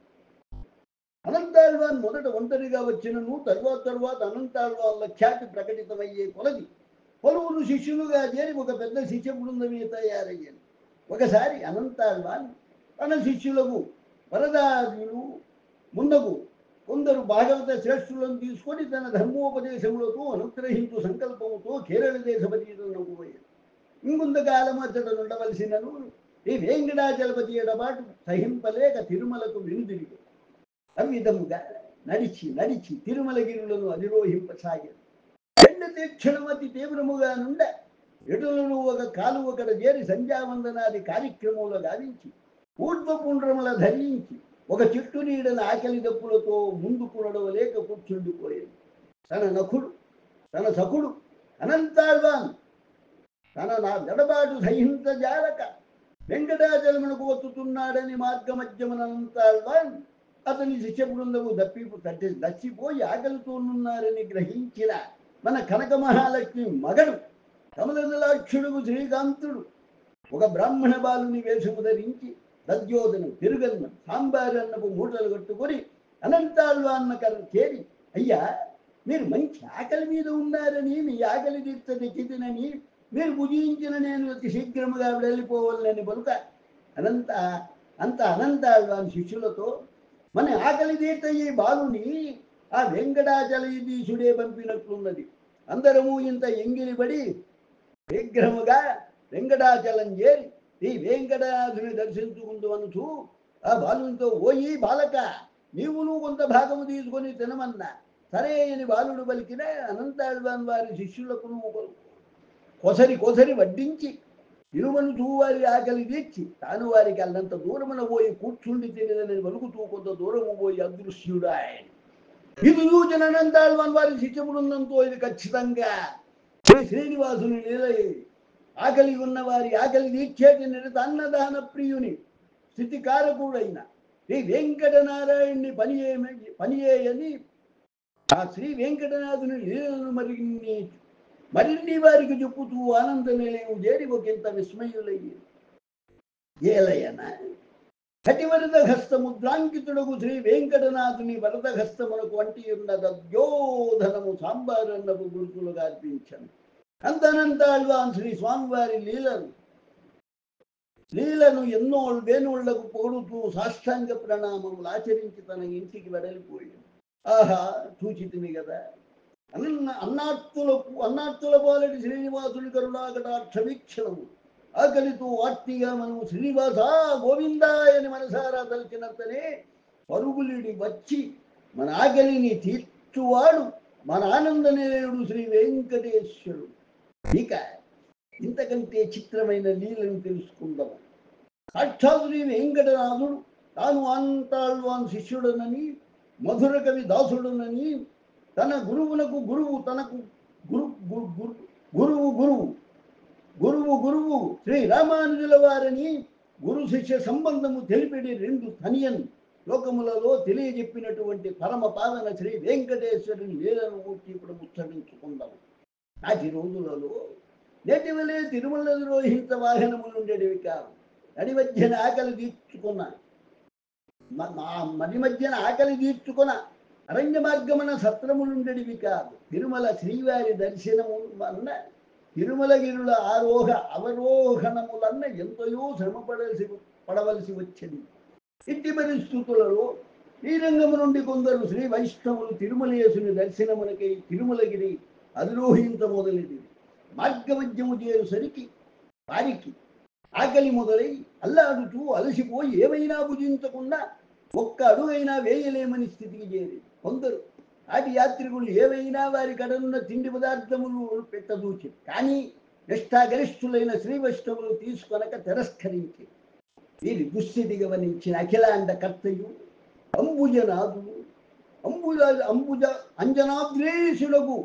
అనంతాళ్వాన్ మొదట ఒంటరిగా వచ్చినను తరువాత అనంతాళ్వాన్ల ఖ్యాతి ప్రకటితమయ్యే కొలది పలువురు శిష్యులుగా చేరి ఒక పెద్ద శిష్య బృందమే తయారయ్యారు. ఒకసారి అనంతాళ్వాన్ తన శిష్యులకు వరదారులు ముందుకు కొందరు భాగవత శ్రేష్ఠులను తీసుకొని తన ధర్మోపదేశములతో అనుగ్రహించు సంకల్పముతో కేరళ దేశ పర్యటనకు పోయారు. ఇంకొంతకాలం అతడు ఉండవలసినను ఈ వెంకటాచలపతి ఎడబాటు సహింపలేక తిరుమలకు వెనుదిరిగారు. అవిధముగా నడిచి తిరుమలగిరులను అధిరోహింపసాగారు. ఎండ తీక్షణం అతి తీవ్రముగా నుండ ఎటులను ఒక కాలువకడ చేరి సంధ్యావందనాది కార్యక్రమంలో గావించి ఊర్ధ్వపుండ్రముల ధరించి ఒక చెట్టు నీడన ఆకలి దప్పులతో ముందుకు నడవలేక కూర్చుండిపోయాడు. తన సఖుడు అనంతాళ్వాన్ తన నా సహించజాలక వెంకటాచలమునకు వస్తున్నాడని మార్గమధ్యమున అనంతాళ్వాన్ అతని శిష్య బృందము దచ్చిపోయి ఆకలితోనున్నారని గ్రహించిన మన కనక మహాలక్ష్మి మగడు కమలనలాక్షుడు శ్రీకాంతుడు ఒక బ్రాహ్మణ బాలుని వేషము ధరించి దద్యోదనం తిరుగన్నం సాంబారన్నపు మూటలు కట్టుకొని అనంతాళ్వాన్న చేరి, అయ్యా మీరు మంచి ఆకలి మీద ఉన్నారని మీ ఆకలి తీర్చ తెచ్చితినని మీరు భుజించిన నేను అతి శీఘ్రముగా వెళ్ళిపోవాలని పలుక అనంతాళ్వాన్ శిష్యులతో మన ఆకలి తీర్త ఈ బాలుని ఆ వెంకటాచలయీశుడే పంపినట్లున్నది. అందరము ఇంత ఎంగిలిపడి శీఘ్రముగా వెంకటాచలం చేరి ఈ వెంకటాద్రిని దర్శించుకుంటూ అనుచు ఆ బాలునితో, ఓయి బాలక, నీవును కొంత భాగము తీసుకొని తినమన్నా. సరే అని బాలుడు పలికిన అనంతాళ్వాన్ వారి శిష్యులకు కొసరి వడ్డించి తిరుమనుచూ వారి ఆకలి తీర్చి తాను వారికి అల్లంత దూరమున పోయి కూర్చుండి తినదని పలుకుతూ కొంత దూరము పోయి అదృశ్యుడు ఆయన. ఇది చూచిన అనంతాళ్వాన్ వారి శిష్య బృందంతో ఇది ఖచ్చితంగా శ్రీనివాసుని నిలయ ఆకలి ఉన్న వారి ఆకలి తీర్చేటి నిరత అన్నదాన ప్రియుని స్థితికారకుడైన శ్రీ వెంకటనారాయణ్ణి పనిచేయని ఆ శ్రీ వెంకటనాథుని లీలను మరిన్ని వారికి చెప్పుతూ ఆనంద నిలయం చేరి ఒకంత విస్మయులయ్యి ఏలయన కటివరద హస్తముద్రాంకితుడకు శ్రీ వెంకటనాథుని వరద హస్తమునకు వంటి ఉన్న దద్యోధనము సాంబారన్నకు గురుతులుగా అర్పించాను. అంతనంతాళ్వాన్ శ్రీ స్వామివారి లీలను ఎన్నో వేణుళ్లకు పొగుడుతూ సాష్టాంగ ప్రణామములు ఆచరించి తన ఇంటికి వెడలిపోయాడు. ఆహా, చూచితిని కదా అన్నార్తుల పాలటి శ్రీనివాసుని కరుణాకటాక్ష వీక్షణము. ఆకలితో ఆర్తిగా మనము శ్రీనివాస గోవిందాయని మనసారా తలచినంతనే పరుగులిడి వచ్చి మన ఆకలిని తీర్చువాడు మన ఆనంద నిలయుడు శ్రీ వెంకటేశ్వరుడు. ఇక ఇంతకంటే చిత్రమైన లీలను తెలుసుకుందాం. సాక్షాత్ శ్రీ వెంకటనాథుడు తాను ఆంతాళ్వాన్ శిష్యుడనని మధుర కవి దాసుడునని తన గురువునకు తనకు గురువు శ్రీ రామానుజుల వారిని గురు శిష్య సంబంధము తెలిపిడి రెండు తనియన్ లోకములలో తెలియజెప్పినటువంటి పరమ పావన శ్రీ వెంకటేశ్వరుని లీలను ఊర్చి ఇప్పుడు ముచ్చటించుకుందాము. నాటి రోజులలో నేటి వలె తిరుమల ద్రోహించ వాహనములుండేవి కాదు. నడి మధ్యన ఆకలి తీర్చుకున్న అరణ్య మార్గమున సత్రములుండేవి కాదు. తిరుమల శ్రీవారి దర్శనము అన్న తిరుమలగిరుల అవరోహణములన్న ఎంతయో శ్రమ పడవలసి వచ్చింది. ఇట్టి పరిస్థితులలో శ్రీరంగము నుండి కొందరు శ్రీ వైష్ణవులు తిరుమలేశుని దర్శనమునకై తిరుమలగిరి అధిరోహించ మొదలెది. మార్గమధ్యము చేరుసరికి వారికి ఆకలి మొదలై అల్లాడుతూ అలసిపోయి ఏమైనా భుజించకుండా ఒక్క అడుగైనా వేయలేమని స్థితికి చేరి కొందరు ఆటి యాత్రికులు ఏవైనా వారి కడనున్న తిండి పదార్థములు పెట్టదూచి కానీ నిష్ఠాగరిష్ఠులైన శ్రీ వైష్ణవులు తీసుకొనక తిరస్కరించి వీరి దుస్థితి గమనించిన అఖిలాండ కర్తయు అంజనాద్రేశులకు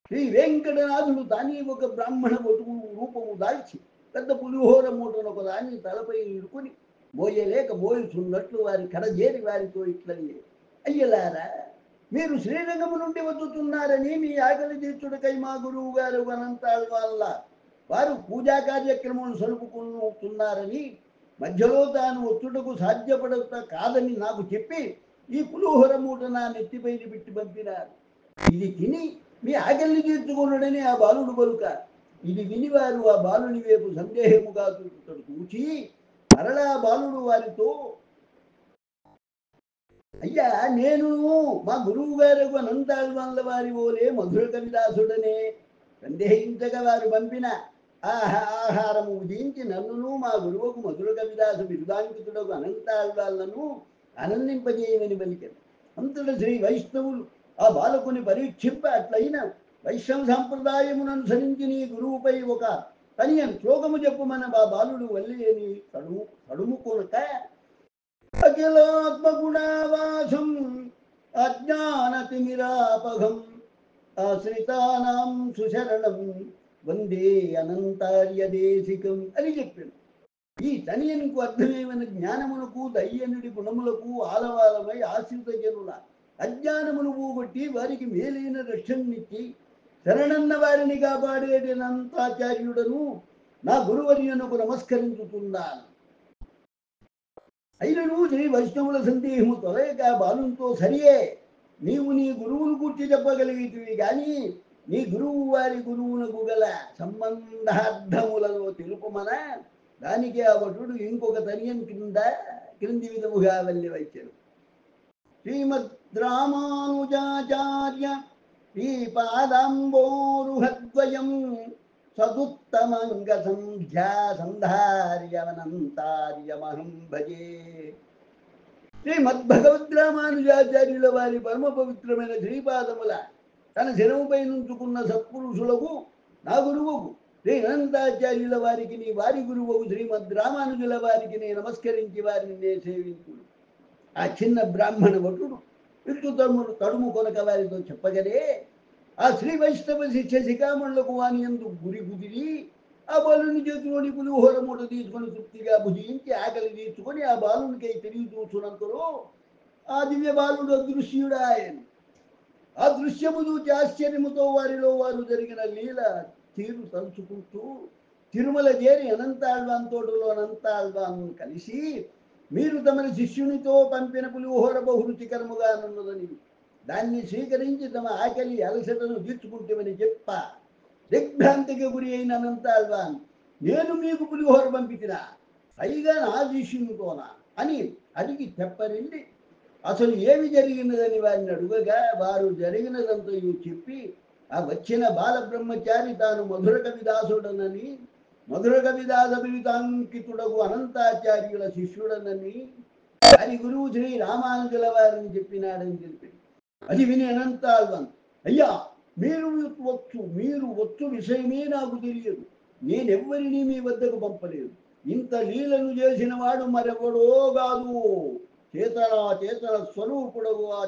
శ్రీ వెంకటనాథుడు తానీ ఒక బ్రాహ్మణ రూపము దాల్చి పెద్ద పులిహోర మూటను ఒక దాన్ని తలపై ఇరుకుని మోయలేక మోయుచున్నట్లు వారి కడజేరి వారితో ఇట్లని, అయ్యలారా, మీరు శ్రీరంగము నుండి వదుతున్నారని మీ ఆకలి తీర్చుడికై మా గురువు గారు అనంతాళ్వాన్ల వారు పూజా కార్యక్రమం సలుపుకుంటున్నారని మధ్యలో తాను వచ్చుటకు సాధ్యపడత కాదని నాకు చెప్పి ఈ పులిహోర మూట నా నెత్తిపైన పెట్టి పంపినారు. ఇది తిని మీ ఆకలిని తీర్చుకున్నాడని ఆ బాలుడు పలుక. ఇది విని వారు ఆ బాలుని వైపు సందేహముగా చూచి మరలా బాలుడు వారితో, అయ్యా, నేను మా గురువు గారు అనంతాళ్వాన్ల వారి ఓలే మధుర కవిదాసుడనే సందేహించగా వారు పంపిన ఆహారము ఉదించి నన్నును మా గురువుకు మధుర కవిదాసు బిరుదాంకితుడకు అనంతాళ్వాన్లను ఆనందింపజేయమని పలికారు. అంతట శ్రీ వైష్ణవులు ఆ బాలకుని పరీక్షింప అట్లయిన వైష్ణవ సాంప్రదాయమును అనుసరించి నీ గురువుపై ఒక తనియన్ శ్లోకము చెప్పుమన ఆ బాలుడు వల్లేని కడుముకొనక, అఖిలాత్మగుణావాసం అజ్ఞానతిమిరాపఘం ఆశ్రితానాం సుశరణం వందే అనంతార్యదేశికం అని చెప్పాను. ఈ తనియన్కు అర్థమేమైన జ్ఞానమునకు దయ్యనుడి గుణములకు ఆలవాలమై ఆశ్రిత జనుల అజ్ఞానమును పోగొట్టి వారికి మేలైన రక్షణనిచ్చి శరణన్న వారిని కాపాడేటి అనంతాచార్యుడను నా గురువర్యునకు నమస్కరించుతున్నాను. అయినను శ్రీ వైష్ణవుల సందేహము తొలయక బాలుతో, సరియే, నీవు నీ గురువును కూర్చి చెప్పగలిగితివి కానీ నీ గురువు వారి గురువునకు గల సంబంధార్థములలో తెలుపుమన. దానికి ఆ భటుడు ఇంకొక తనియన్ క్రింది విధముగా వెళ్ళి వచ్చారు. శ్రీమద్ రామానుజాచార్య శ్రీపాదాంబోరుహద్వయం సదుత్తమంగ సంధ్యాసంధార్యమనంతార్యమహం భజే. శ్రీమద్భగవద్ రామానుజాచార్యుల వారి పరమ పవిత్రమైన శ్రీపాదముల తన శరముపై నుంచుకున్న సత్పురుషులకు నా గురువుకు శ్రీ అనంతాచార్యుల వారికి వారి గురువుకు శ్రీమద్ రామానుజుల వారికి నమస్కరించి వారిని సేవించుడు. ఆ చిన్న బ్రాహ్మణ భటుడు ఇట్లు తడుము కొనక వారితో చెప్పగలే, ఆ శ్రీ వైష్ణవ శిష్య శిఖామణులకు వాని యందు గురి కుదిరి ఆ బాలుని చేతిలోని పులిహోర మూట తీసుకొని తృప్తిగా భుజించి ఆకలి తీర్చుకొని ఆ బాలునికై తిరిగి చూసినంతలో ఆ దివ్య బాలుడు అదృశ్యుడు ఆయన. ఆ దృశ్యము చూచి ఆశ్చర్యముతో వారిలో వారు జరిగిన లీల తీరు తలుచుకుంటూ తిరుమల చేరి అనంతాళ్వాన్ తోటలో అనంతాళ్వాన్ కలిసి, మీరు తమని శిష్యునితో పంపిన పులిహోర బహురుచికరముగా నున్నదని దాన్ని స్వీకరించి తమ ఆకలి అలసటను తీర్చుకుంటామని చెప్ప దిగ్భ్రాంతికి గురి అయిన అనంతాళ్వాన్, నేను మీకు పులిహోర పంపితినా, పైగా నా శిష్యునితోనా అని అడిగి తెప్పరిండి అసలు ఏమి జరిగినదని వారిని అడుగగా వారు జరిగినదంతయు చెప్పి, ఆ వచ్చిన బాలబ్రహ్మచారి తాను మధుర కవిదాసుడనని, మధుర కవిదాస బిరుదాంకితుడగు అనంతాచార్యుల శిష్యుడనని వారి గురువు శ్రీ రామానుజుల వారిని చెప్పినాడని తెలిపి, అది విని అనంతాళ్వాన్, అయ్యా మీరు వచ్చు విషయమే నాకు తెలియదు. నేనెవ్వరినీ మీ వద్దకు పంపలేదు. ఇంత లీలను చేసిన వాడు మరెవడో కాదు, చేతన స్వరూపుడవు ఆ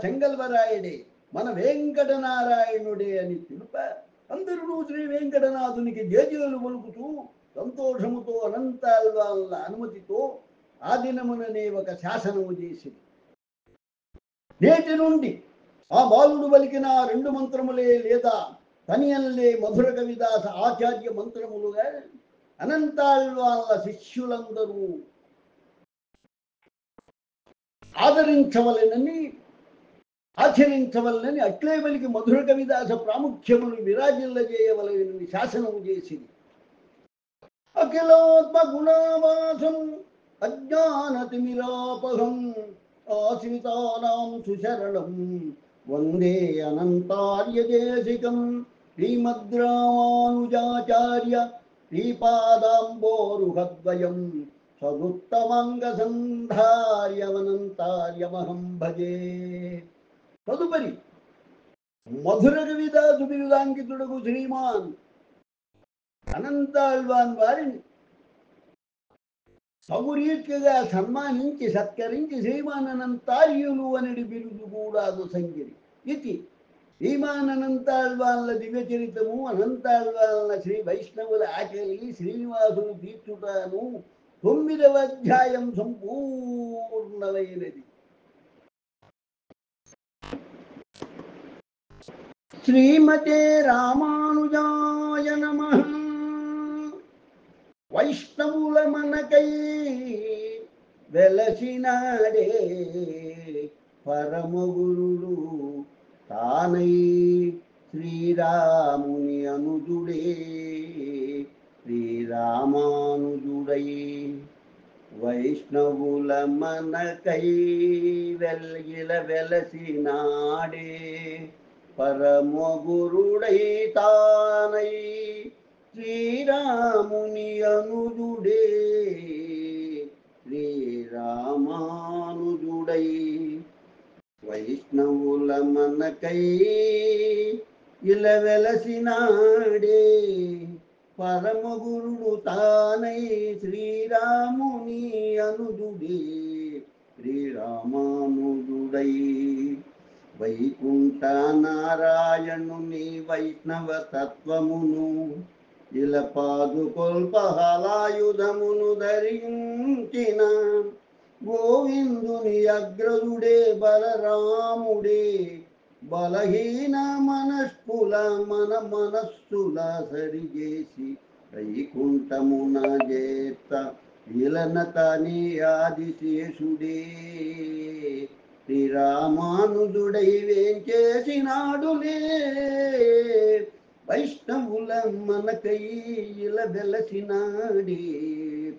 చెంగల్వరాయుడే మన వెంకటనారాయణుడే అని తెలుప, అందరూ శ్రీ వెంకటనాథునికి జేజేలు పలుకుతూ సంతోషముతో అనంతాళ్వాన్ల అనుమతితో ఆ దినముననే ఒక శాసనము చేసింది. నేటి నుండి ఆ బాలుడు పలికిన 2 మంత్రములే లేదా తనియన్లే మధుర కవిదాస ఆచార్య మంత్రములుగా అనంతాళ్వాన్ల శిష్యులందరూ ఆచరించవలనని అట్లే పలికి మధుర కవిదాస ప్రాముఖ్యమును విరాజిల్లజేయవలనని శాసనము చేసింది. అఖిలాత్మ గుణవాసం అజ్ఞానతిమిరాపహం ఆశ్రితానాం సుశరణం వందే అనంతార్యదేశికం శ్రీమద్రామానుజాచార్య శ్రీపాదాంబోరుహద్వయం సదుత్తమంగసంధార్యమనంతార్యమహం భజే. తదుపరి మధుర కవిదాసు బిరుదాంకితుడకు శ్రీమాన్ అనంతాళ్వాన్ వారిని సగురీత్యగా సన్మానించి సత్కరించి శ్రీమాననంతార్యులు అనేది బిరుదు కూడా సంగిరి. ఇది శ్రీమాననంతాళ్వాన్ల దివ్య చరితము, అనంతాళ్వాన్ల శ్రీ వైష్ణవుల ఆకలి శ్రీనివాసులు తీర్చుటాను 9వ అధ్యాయం సంపూర్ణమైనది. శ్రీమతే రామానుజాయ నమః. వైష్ణవుల మనకై వెలసినాడే పరమగురుడు తానై శ్రీరాముని అనుజుడే శ్రీరామానుజుడై. వైష్ణవుల మనకై వెలసినాడే పరమగురుడై తానై శ్రీరాముని అనుజుడే శ్రీరామానుజుడై. వైష్ణవుల మనకై వెలసినాడే పరమగురుడు తానై శ్రీరాముని అనుజుడే శ్రీరామానుజుడై. వైకుంఠ నారాయణుని వైష్ణవ తత్వమును పాదుకొల్పహలాయుధమును ధరించిన గోవిందుని అగ్రజుడే బలరాముడే. బలహీన మన మనస్సుల సరిచేసి వైకుంఠమున చేత విలనతని ఆదిశేషుడే శ్రీరామానుజుడై వేంచేసినాడులే. వైష్ణవుల మనకై వెలసినాడే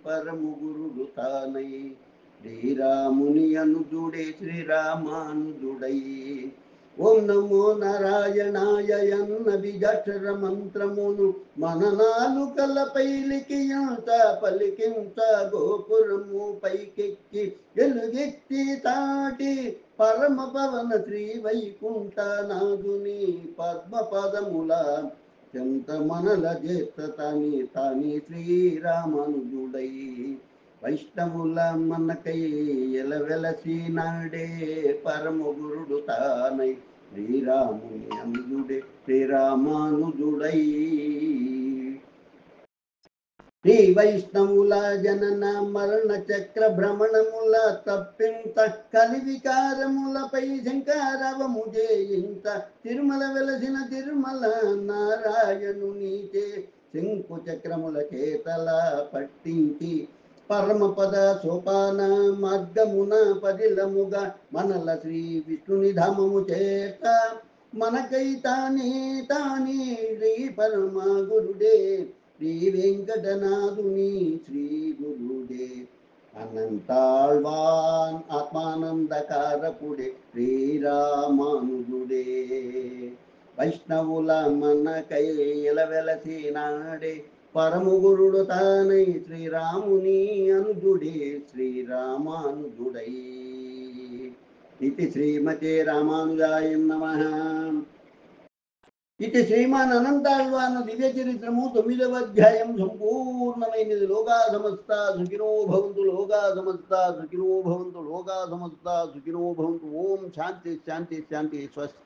పరమగురుడు తానై శ్రీరాముని అనుజుడే శ్రీరామానుజుడై. ఓం నమో నారాయణాయ అన్న బీజాక్షర మంత్రమును మన నాలుకలపై లిఖించ పలికించ గోపురము పైకెక్కి ఎలుగెత్తి తాటి పరమ పవన శ్రీ వైకుంఠనాథుని పద్మపదముల చెంత మనల చేత తాని శ్రీరామానుజుడై. వైష్ణవుల మనకై వెలసినాడే పరమగురుడు తానై శ్రీరాముని అందుడే శ్రీరామానుజుడై. శ్రీ వైష్ణవుల జనన మరణ చక్ర భ్రమణముల తప్పింత కలివికారములపై శంకారవము జయింత తిరుమల వెలసిన తిరుమల నారాయణునిచే శంకు చక్రముల చేతల పట్టించి పరమపద సోపాన మార్గమున పదిలముగా మనల శ్రీ విష్ణుని ధామము చేత మనకై తానే శ్రీ పరమ గురుడే శ్రీ వెంకటనాథుని శ్రీ గురుడే అనంతాళ్వాన్ ఆత్మానందకారకుడే శ్రీరామానుజుడే వైష్ణవుల మనకై వెలసినాడే పరమగురుడు తానై శ్రీరాముని అనుజుడే శ్రీరామానుజుడై. ఇది శ్రీమతే రామానుజాయ నమః. ఇది శ్రీమాన్ అనంతాళ్వాన్ దివ్య చరిత్రము 9వ అధ్యాయం సంపూర్ణమైనది. లోకా సమస్త సుఖినో భవంతు, లోకా సమస్త సుఖినో భవంతు, లోకా సమస్త సుఖినో భవంతు. ఓం శాంతి శాంతి శాంతి. స్వస్తి.